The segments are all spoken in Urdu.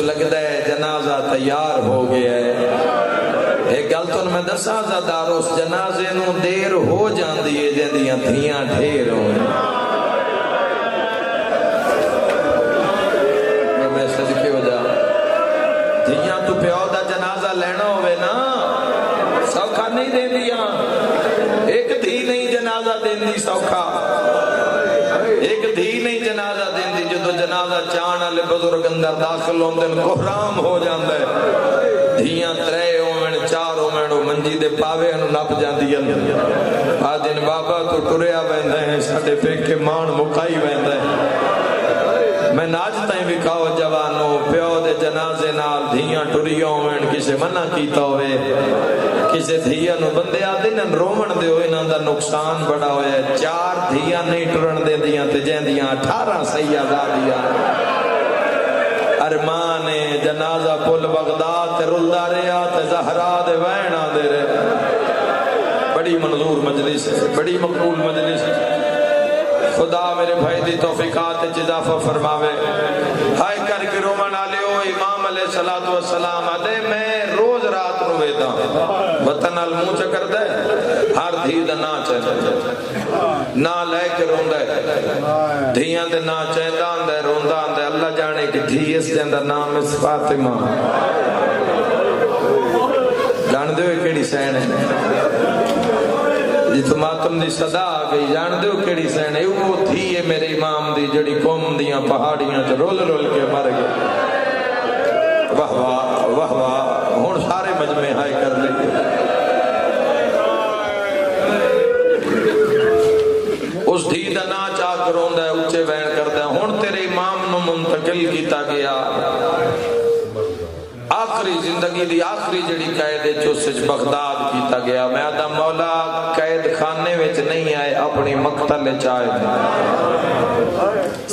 لگتا ہے جنازہ تیار ہو گیا ہے. ایک گل تو میں دساں زادار اس جنازے نو دیر ہو جاندی ہے جندیاں دھیاں ڈھیر ہوئے. میں صدقے ہو جا دھیاں تو پیو دا جنازہ لینا ہوئے نا سوکھا نہیں دے دیا. ایک دھی نہیں جنازہ دین دی سوکھا, ایک دھی نہیں جنازہ دین دی. جدو جنازہ چاہن والے بزرگ اندر داخل ہوندے کوہرام ہو جاندا ہے. دھیاں ترے ہومن چار ہومن او منجی دے پاوے نو نپ جاندی ہیں. آ دن بابا تو ٹریا ویندا ہے ساڈے پیکے مان مکائی ویندا ہے. میں ناج تائیں بھی کہو جوانوں پیو دے جنازے نال دھیاں ٹریاں ہوئن کسے منع کیتا ہوئے کسے دھیاں نو بندے آدھے نن رومن دے ہوئے نہ دا نقصان بڑا ہوئے. 4 دھیاں نہیں ٹرن دے دیاں تے جیندیاں 18 سیادہ دیا. ارمان جنازہ پل بغداد تے رلدا رہیا تے زہرا دے وین آدے رہے. بڑی منظور مجلس ہے, بڑی مقبول مجلس ہے. خدا میرے بھائی دی توفیقات اضافہ فرماوے. ہائے کر کے رومن آلے ہو امام علیہ السلام آدھے میں روز رات نو ویدا وطن المو چکر دے ہر دھی دا نا چاہتا نا لے کے روندہ ہے دھیاں دے نا چاہتا اندے روندہ اندے. اللہ جانے کی دھی اس دے اندر نام اس فاطمہ جان دے ہوئے کیڑی سین ہے جتو ماتم دی صدا آگئی. جان دے ہو کیڑی سین ہے وہ تھی ہے میرے امام دی جڑی قوم دیاں پہاڑیاں چ رول رول کے مر گئے. واہ واہ واہ واہ. ہن سارے مجمع ہائے کر لے. اس دھی دا نا چاہ کروندا ہے اچھے وین کردا ہے. ہن تیرے امام نو منتقل کیتا گیا آخری زندگی دی آخری جڑی قید چوسج بغداد کیتا گیا. میں آدھا مولا قید خانے وچ نہیں آئے اپنی مقتل چاہے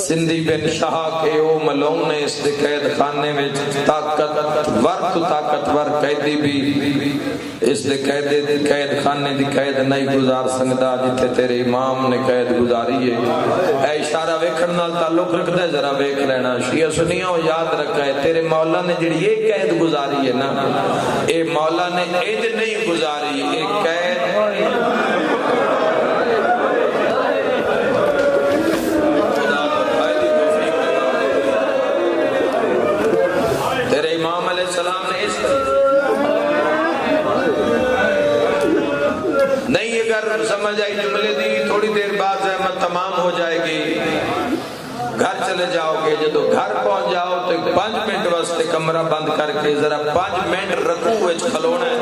سندھی بن شاہ کے او ملون نے اس دے قید خانے وچ طاقتور قیدی بھی اس دے قید خانے دی قید نہیں گزار سکدا جتھے تیرے امام نے قید گزاری ہے. اے اشارہ ویکھن نال تعلق رکھدا ہے ذرا ویکھ لینا. شیعہ سنیوں یاد رکھا ہے تیرے مولا نے جڑی یہ قید گزاری ہے نا اے مولا نے انج نہیں گزاری. اے قید تیرے امام علیہ السلام نے اس نہیں. اگر سمجھ آئی جملے دی تھوڑی دیر بعد زحمت تمام ہو جائے گی. گھر چلے جاؤ گے جدو گھر پہنچ جاؤ تو 5 منٹ واسطے کمرہ بند کر کے ذرا 5 منٹ رکوع وچ کھلونا ہے.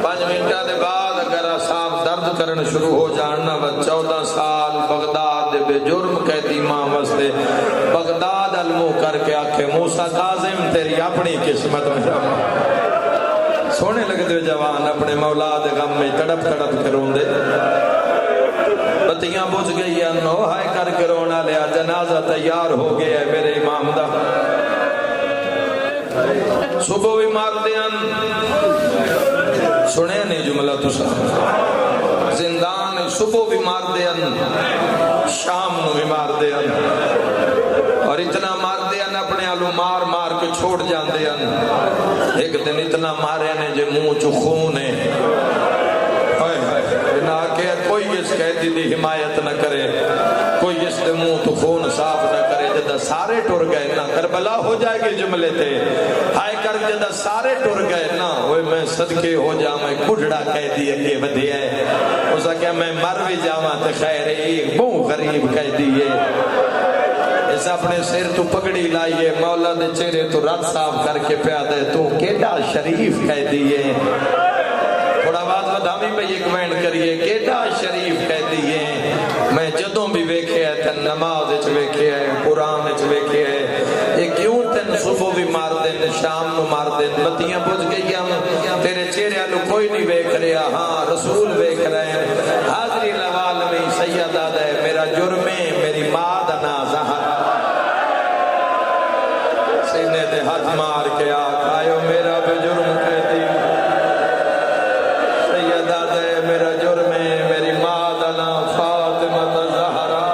5 منٹاں دے بعد اگر اعصاب درد کرن شروع ہو جاننا 14 سال بغداد دے بے جرم قیدی ماں واسطے بغداد المو کر کے آکھے موسیٰ کاظم تیری اپنی قسمت میں سونے لگتے جوان اپنے مولا دے غم میں تڑپ تڑپ کے روندے. بتیاں بجھ گئی ہیں نو ہائے کر کے رونا لیا. جنازہ تیار ہو گیا ہے میرے امام دا. صبح بھی مار دیاں سنے نہیں جملہ تسا زندان صبح بھی مار دیاں شام نو بھی مار دیاں اور اتنا مار دیاں اپنے آلو مار مار کے چھوڑ جان دیاں. ایک دن اتنا مارے نے جو منہ چو خون ہے نہ کہ کوئی اس قیدی دی حمایت نہ کرے کوئی اس دے منہ تو خون صاف نہ کرے. جدہ سارے ٹر گئے نا کربلا ہو جائے گی جملے تھے ہائے کر جدہ سارے ٹر گئے نا وہ میں صدقے ہو جا میں کڑڑا قیدی اگے بدھی ہے. اسا کہ میں مر بھی جاواں تے خیر ایک بہت غریب قیدی ہے. اس اپنے سر تو پگڑی لائیے مولا دے چہرے تو رات صاف کر کے پیا دے تو کیڑا شریف قیدی ہے. تھوڑا آواز ودامی پہ ایک وینڈ کریے کیڑا شریف قیدی ہے. میں جدوں بھی ویکھے ہے تن نماز وچ ویکھے ہے قرآن وچ ویکھے ہے. یہ کیوں تن صبح بھی مار دین شام نو مار دین بتیاں بجھ گئی ہم تیرے چہرے نو کوئی نہیں ویکھ رہا ہاں رسول ویکھ رہے ہیں. حاضری لوال میں سیدہ دے میرا جرم ہے میری ماں دا نا زہرا سینے دے ہاتھ مار کے آئیو میرا بے جرم قیدی سیدہ دے میرا جرم ہے میری ماں دا نا فاطمہ زہرا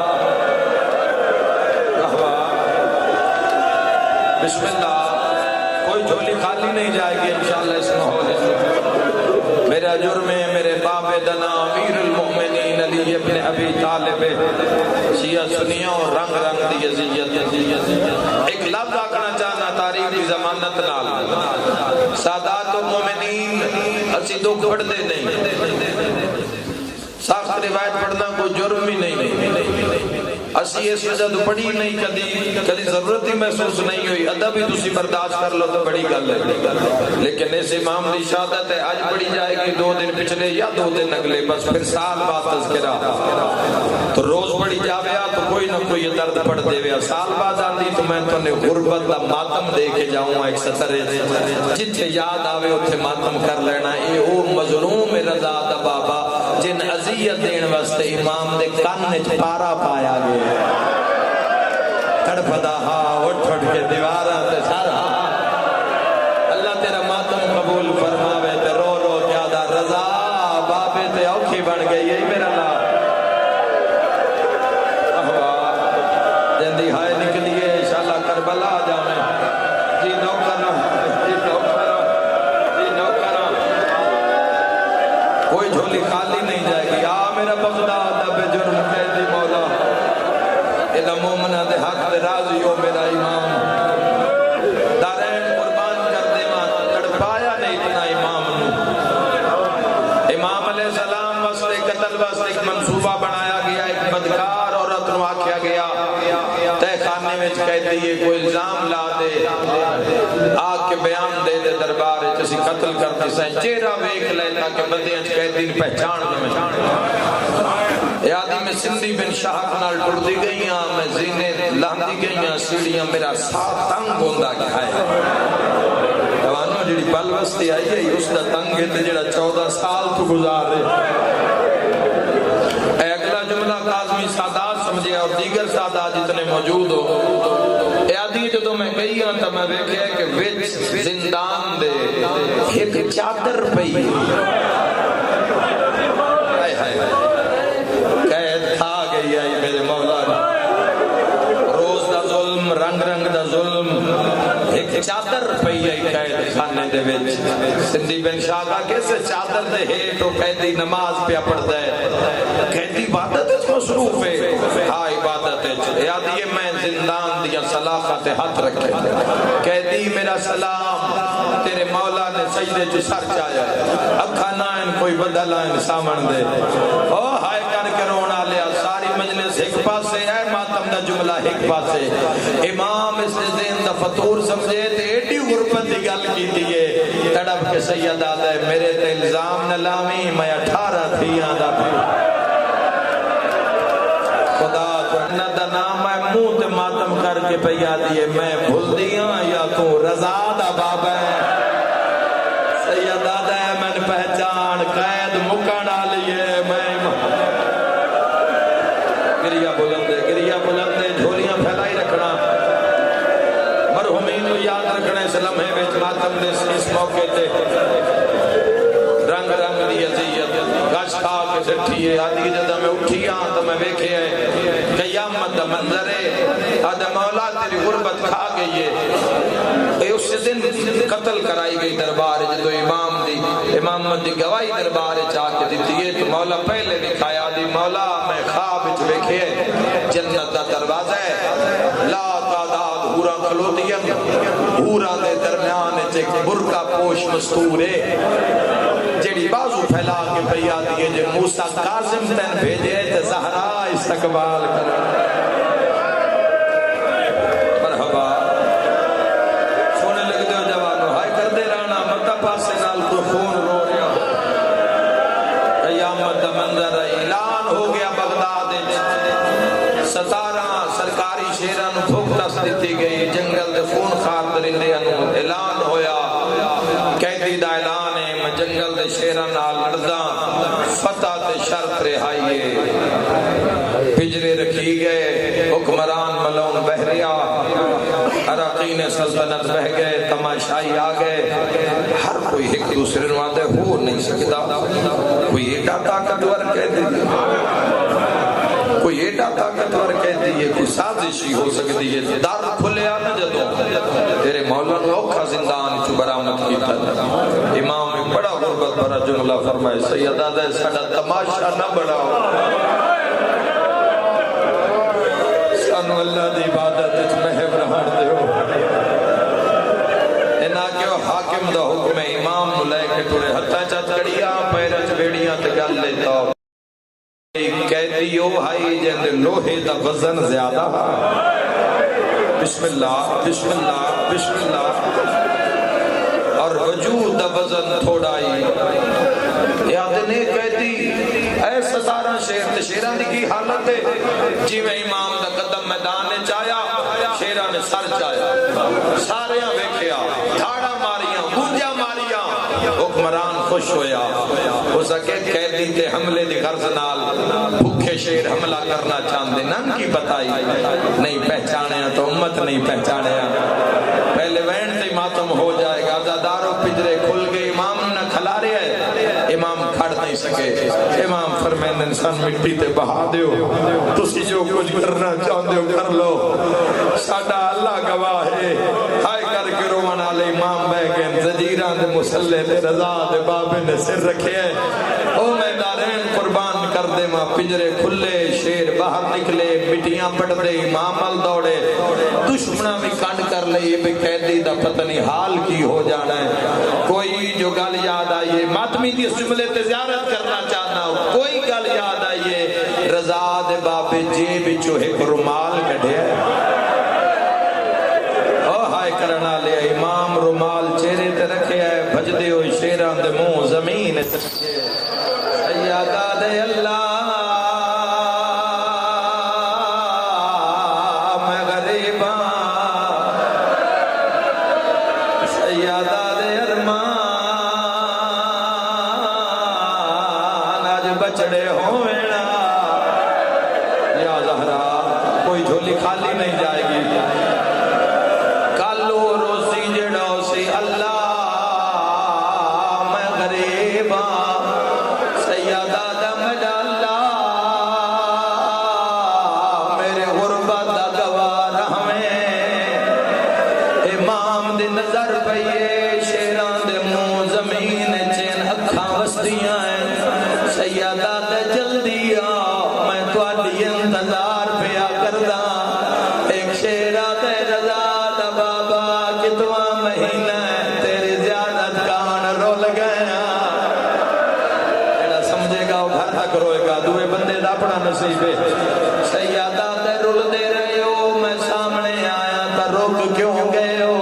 بسم اللہ، کوئی جھولی خالی نہیں جائے گی انشاءاللہ اس محفل۔ میرا جرم ہے میرے باپ دنا امیر المؤمنین علی ابن ابی طالب شیعہ سنیوں اور رنگ رنگ دی عزیت۔ ایک لفظ آکھنا چاہنا تاریخ کی ضمانت نال، سادات المؤمنین اسی دکھ پڑھتے نہیں، سخت روایت پڑھنا کوئی جرم ہی نہیں، اسی اس وجہ تو پڑھی نہیں، کدی ضرورت ہی محسوس نہیں ہوئی، ادب ہی تسی برداشت کر لو تو بڑی گل ہے، لیکن اس امام دی شہادت ہے، آج پڑھی جائے گی 2 دن پچھلے یا 2 دن اگلے، بس پھر سال بعد تذکرہ، تو روز پڑھی جاویا تو کوئی نہ کوئی یہ درد پڑھ دے ویا، سال بعد آندی تو میں تو نے غربت دا ماتم دے کے جاؤں ایک سطرے جتھے یاد آوے اتھے ماتم کر لینا۔ اے او مظلوم رضا دا بابا جن عذیت دین واسطے امام دے کان وچ پارا پایا گیا، تڑپدا ہاں اٹھ اٹھ کے دیواراں تے سارا اللہ تیرا ماتم قبول فرماوے تے رو رو کیا دا رضا بابے تے اوکھی بن گئی ہے میرا لا جندی ہائے نکلیے انشاءاللہ کربلا جاویں جی نوکرہ جی نوکرہ جی نوکرہ کوئی جھولی خالی نہیں جائے گی۔ آ میرا بغداد اب جرم قیدی مولا الا مومنہ دے حق دے راضی ہو میرا امام، دارین قربان کر دے ماں تڑپایا نہیں اتنا امام نو۔ امام علیہ السلام واسطے قتل واسطے ایک منصوبہ بنایا گیا، ایک بدکار عورت نو آکھیا گیا تے خانے میں قیدی ہے کوئی الزام لا دے، آگ کے بیان دے دے دربار جسی قتل کرتے سائیں چہرہ ویکھ لے تاکہ بدیاں قیدی پہچان میں یادی میں سندھی بن شاہک نال ٹر دی گئیاں، میں زینے لاندی گئیاں، سیڑیاں میرا ساتھ تنگ ہوندہ کیا ہے، جوانوں جڑی بلوستی آئی ہے اس دا تنگ ہے تے جڑا 14 سال تو گزار رہے۔ اے اگلا جملہ کاظمی سادات سمجھے اور دیگر سادات جتنے موجود ہو، اے آدھی جو تو میں گئی ہوں تو میں دیکھے کہ وچ زندان دے ایک چادر پئی قید کھا گئی آئی میرے مولا روز دا ظلم رنگ رنگ دا ظلم، ایک چادر پئی آئی قید خانے دے وچ۔ سندھی بن شاہ کا کیسے چادر دے ہیٹو قیدی نماز پہ پڑھ دے، قیدی عبادت اس مصروف ہے، ہاں عبادت ہے، یاد یہ میں زندان دیا صلاحات ہاتھ رکھے، قیدی میرا سلام تیرے مولا نے سجدے جو سر چایا، اکھا نائن کوئی بدلائن سامن دے، او ہائے کر کے رونا لیا، ساری مجلس ایک پاسے ہے، ماتم دا جملہ ایک پاسے، امام اس نے دین دا فطور سمجھے تے ایڈی غربت دی گل کی دیئے، تڑپ کے سید آدھے میرے تے الزام نلامی میں 18 تھیاں دا پھر خدا جنت دا نام ہے منہ تے ماتم کر کے پیا دیئے، میں بھول دیاں یا تو رضا دا بابا ہے، سید آدھے میں نے پہچان قید مکانا لیے، میں گریہ بلندے جھولیاں پھیلائی رکھنا، مرحومین کو یاد رکھنا اس لمحے میں ماتم نے اس موقع تے رنگ رنگ دی عزیت گش کھا کے سٹھی ہے، آدھی جدہ میں اٹھیاں تو میں بیکھے ہیں قیامت دا منظر ہے، آدھا مولا تیری غربت کھا گئی ہے۔ اس دن قتل کرائی گئی دربار جدو امامت دی گواہی دربار چاہ کے دیتی ہے تو مولا پہلے دکھایا دی مولا میں خواب اچھ بیکھے جنت دا دروازہ ہے، لا تعداد ہورا کھلوتیاں ہورا دے درمیان ایک برکا پوش مستور ہے جڑی بازو پھیلا کے پیا دیئے جو موسیٰ قاسم تین بھیجے تے زہرا استقبال کر مرحبا سونے لگ دے جوانو ہائے کر دے رانا مطا پاسے نال کو خون رو رہا قیامت دا منظر اعلان ہو گیا بغداد 17 سرکاری شیران بھوک تس دیتی گئی جنگل دے خون خار درندے اعلان ہویا قیدی دا اعلان ہے میں جنگل دے شیران نال لڑدا فتح تے شرط رہائیے پجرے رکھی گئے حکمران ملون بحریا عراقین سلطنت بہ گئے تماشائی آگئے ہر کوئی ایک دوسرے نوادے ہو نہیں سکتا کوئی ایڈا طاقتور کہہ دے کوئی ایڈا طاقتور کہتی ہے کوئی سازشی ہو سکتی ہے در کھلیا نہ جدوں تیرے مولا نے اوکھا زندان چ برآمد کیتا امام ایک بڑا غربت بھرا جملہ فرمائے سیدہ دے ساڈا تماشا نہ بڑھاؤ سانو اللہ دی عبادت وچ محب رہن دیو اینا کیو حاکم دا حکم امام نو لے کے ٹرے ہتھاں چ کڑیاں پیراں چ بیڑیاں تے گل لیتا قیدیو ہائی جند لوہے دا وزن زیادہ بسم اللہ بسم اللہ بسم اللہ اور وجود دا وزن تھوڑا ہی یاد نے قیدی اے 17 شیر تے شیراں دی کی حالت ہے جی میں امام دا قدم میدان نے چایا شیراں نے سر چایا ساریاں ویکھیا دھاڑا ماریاں گونجا ماریاں حکمران خوش ہویا ہو سکے قیدی تے حملے دی غرض نال بھوکے شیر حملہ کرنا چاہندے نن کی بتائی نہیں پہچانیا تو امت نہیں پہچانیا پہلے وین تے ماتم ہو جائے گا عزاداروں پجرے کھل گئے امام نہ کھلا رہے ہیں امام کھڑ نہیں سکے امام فرمائے انسان مٹی تے بہا دیو تسی جو کچھ کرنا چاہندے ہو کر لو ساڈا اللہ گواہ ہے ہائے کر کے روان والے امام بہ گئے زجیراں دے مسلے تے رضا دے بابے نے سر رکھے او میں دارین قربان کر دے ماں پجرے کھلے شیر باہر نکلے مٹیاں پڑ دے امام ال دوڑے دشمنہ بھی کانڈ کر لے یہ بھی قیدی دا پتہ نہیں حال کی ہو جانا ہے کوئی جو گل یاد آئیے ماتمی دی جملے تے زیارت کرنا چاہنا ہو کوئی گل یاد آئیے رضا دے بابے جیب چوہے رومال کڑھے او ہائے کرنا لے امام رومال چہرے تے رکھے ہے بھج دے ہوئی شیران دے منہ زمین سیادہ دے اللہ میں غریباں سیادہ دے ارمان آج بچڑے ہوئینا یا زہرا کوئی جھولی خالی نہیں جائے گی کالو روزی جڑو سی اللہ میں غریباں سیادہ دم ڈالا میرے غربت دا گوار ہمیں امام دی نظر پئیے شیران دے منہ زمین چین اکھاں وسدیاں ہیں سیادہ دے جلدی آ میں تواڈی انتظار پیا کردا ایک شیرا تے رضا دا بابا کتواں مہینہ تیری زیادت کان رول گیا تک روئے گا دوے بندے دا اپنا نصیب ہے سیادہ تے رول دے رہے ہو میں سامنے آیا تا روک کیوں گئے ہو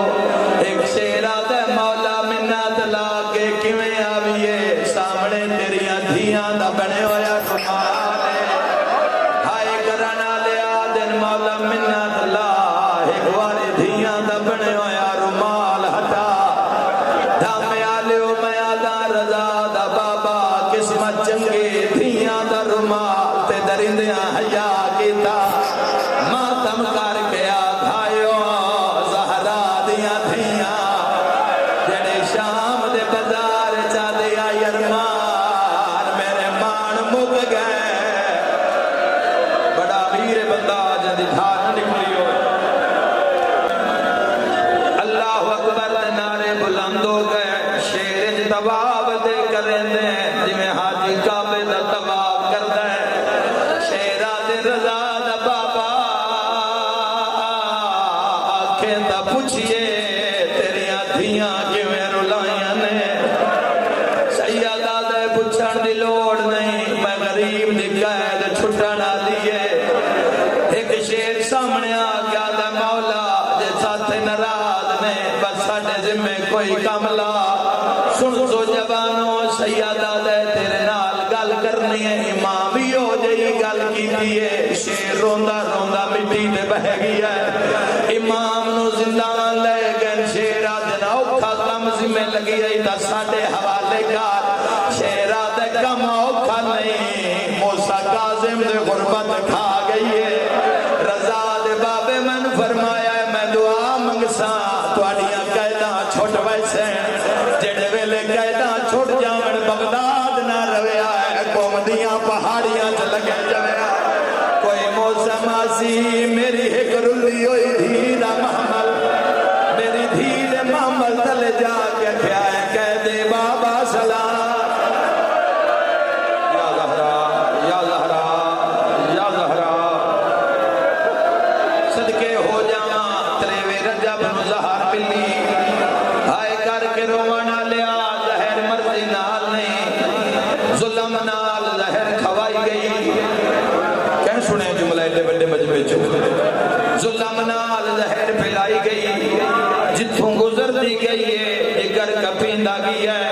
ایک شیرہ تے مولا منت لا کے کیویں آویے سامنے تیریاں دھیاں دا بنے ہویا کمالے ہائے کرانا لیا دن مولا منت لا ایک واری دھیاں دا بنے ہویا رومال ہٹا دھامے آلیو میں آدھا رضا دا بابا قسمت چنگی دھیاں دا رومال تے درندیاں حیا کیتا ماتم کر کے آدھائیو زہرا دیاں دھیاں جڑے شام دے بازار چا دیا یرمان میرے مان مک گئے بڑا امیر بندہ جدی دھار نکلی ہو اللہ اکبر نعرے بلند ہو گئے شیر جتواب دے کریں دے جمیں حاجی کعبے دا طواف کردا ہے شیرا دے رضا دا بابا آنکھیں دا پوچھئے تیریاں دھیاں کیویں رلائیاں نے سیادہ دے پوچھن دی لوڑ نہیں میں غریب دی قید چھٹنا دیئے ایک شیر سامنے آ گیا دا مولا جے ساتھ نراض نے بس ساڈے ذمے کوئی کاملا سن سو جوانوں سیادہ دے تیرے نال گل کرنی ہے امام بھی ہو جئی گل کی دیئے شیر روندہ روندہ مٹی دے بہ گیا ہے امام نو زندان لے گئے شیرہ دے اوکھا کم ذمہ لگی ہے تا ساڑے حوالے کار شیرہ دے کم اوکھا نہیں موسیٰ کاظم دے غربت کھا گئی ہے رضا دے بابے من فرمایا ہے میں دعا منگساں تواڈیاں قیداں چھوٹ ویسے جڑے ویلے قیداں چھوٹ جاون بغداد نہ رویا ہے قوم دیاں پہاڑیاں چ لگے جایا کوئی میری ایک رلی ہوئی دھی دا محمل میری دھی دے محمل تل جا کے کیا ہے کہہ دے بابا سلام یا زہرا یا زہرا یا زہرا صدقے ہو جاواں تریویں رجب نو زہر ملی ہائے کر کے رونا لیا زہر مرضی نال نہیں ظلم نال زہر کھوائی گئی کہیں سنے جملہ ایڈے بڑے مجمع ظلم نال زہر پھیلائی گئی جتوں گزر دی گئی ہے جگر کپیندہ گئی ہے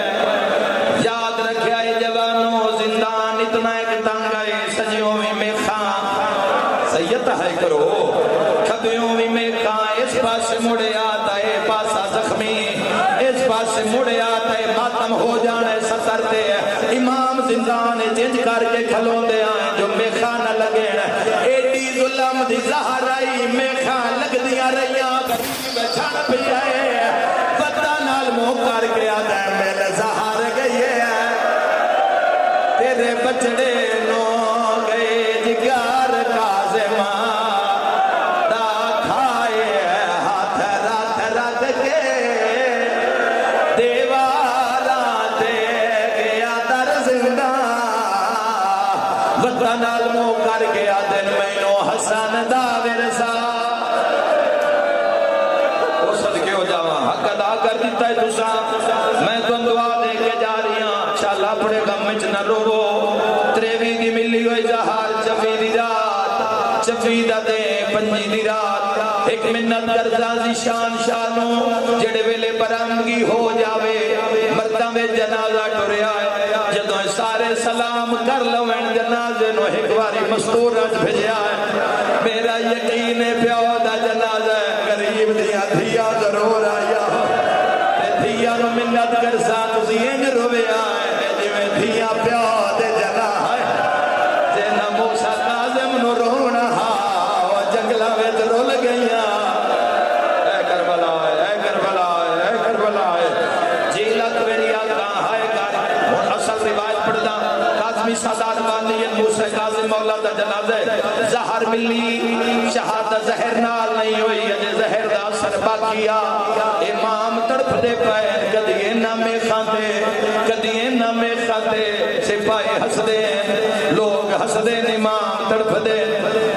یاد رکھیا ہے جوانوں زندان اتنا ایک تنگ ہے سجیوں میں خان سید ہے کرو کھبیوں میں خان اس پاس مڑے آتا ہے پاسا زخمی اس پاس مڑے آتا ہے ماتم ہو جانے سترتے ہیں امام زندان جنج کر کے کھلوں دے آئیں جو میں خان نہ لگے ایڈی ظلم دی زہر آئی میں خان لگ دیا رہیاں غریب میں چھڑ پی آئے پتہ نال موہ کر کے آدھا ہے میں زہر گئی ہے تیرے بچڑے نو گئے جگر کازمہ دا کھائے ہاتھ رات رات کے دیوارہ دے گیا در زندان وطن نال موہ کر کے آدھن میں نو حسن دا ورسا وہ صدقے ہو جاواں حق ادا کر دیتا ہے تسا میں تو دعا دے کے جا رہی ہاں انشاءاللہ پڑے غم وچ نہ روو تریوی دی ملی ہوئی جہار چفی دی رات چفی دا دے پنجی دی رات ایک منت کرزا دی شان شانوں جڑے ویلے برامگی ہو جاوے مردہ میں جنازہ ٹوریا ہے جدوں سارے سلام کر لویں جنازے نو ایک باری مستور رج بھیجیا ہے میرا یقین پیو دا جنازہ ہے غریب دیا دھیا ضرور آیا دھیا نو منت کرزا تسی انج روے آئے جی میں دھیا پیو دے جنا ہے جینا موسیٰ کاظم نو رونا ہاں جنگلہ ویت رول گئیاں اے کربلا اے کربلا جی لکھ میری آگاں ہائے کر اور اصل روایت پڑھدا کاظمی سادات باندھی موسیٰ کاظم مولا دا جنازہ زہر ملی شہادت زہر نال نہیں ہوئی اجے زہر دا اثر باقیا امام تڑپ دے پائے کدیے نامے خاندے کدیے نامے خاندے سپاہی ہس دے لوگ ہس دے امام تڑپ دے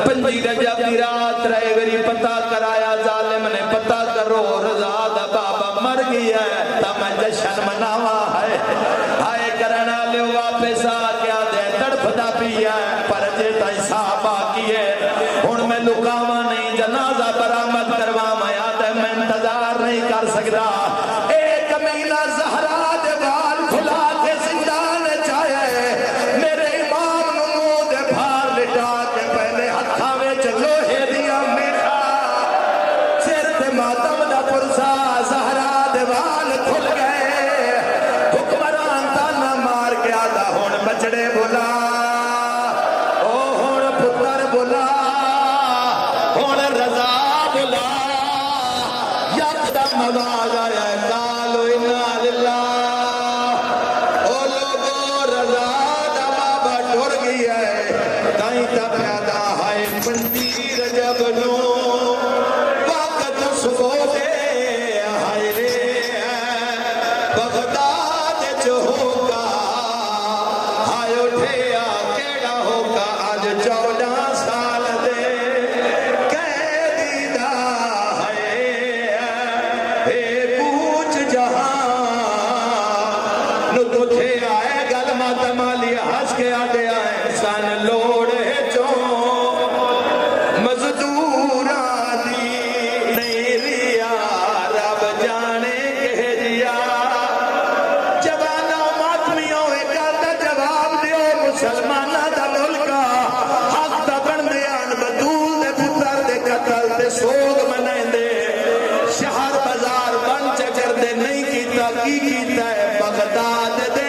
پنجی رجب دی رات رہے وری پتہ کرایا ظالم نے پتہ کرو رضا دا بابا مر گیا ہے تا میں جشن مناوا ہے ہائے کرنا لے واپس آ گیا دے تڑپ دا پیا ہے پر جے تائی صاحب آکی ہے ہن میں لکاوا نہیں جنازہ برآمد کروا میں آدھے میں انتظار نہیں کر سکتا ایک مہینہ زہرا دے بال کھلا کے زندان چاہے میرے امام نمو دے بھار لٹا کے پہلے ہتھا میں چلو ہے دیا میٹھا سر تے ماتم دا پرسا زہرا دے بال کھل گئے حکمران تانا مار کے آدھا ہون بچڑے بولا او ہون پتر بولا ہون رضا بولا یکدم آواز آیا ہے کالو انا للہ او لوگو رضا دا بابا ٹور گئی ہے تائیں تب یادا ہائے پنجی رجب نو وقت سکو دے ہائے رے بغداد جو ہوگا ہائے اٹھیا کیڑا ہوگا آج 14 سال دے قیدی دا ہے اے پوچھ جہاں نو تجھے آئے گل ماتمالی ہس کے آدھے آئے سن لوڑ ہے چون مزدوران دی نہیں ریا رب جانے کہ جیا جوانوں ماتمیوں ایک آدھا جواب دیو مسلمانہ دا ملکہ حق دا بن دیان بدول دے پتر دے قتل دے سوگ منائیں دے شہر بازار بن چکر دے نہیں کیتا کی کیتا ہے بغداد دے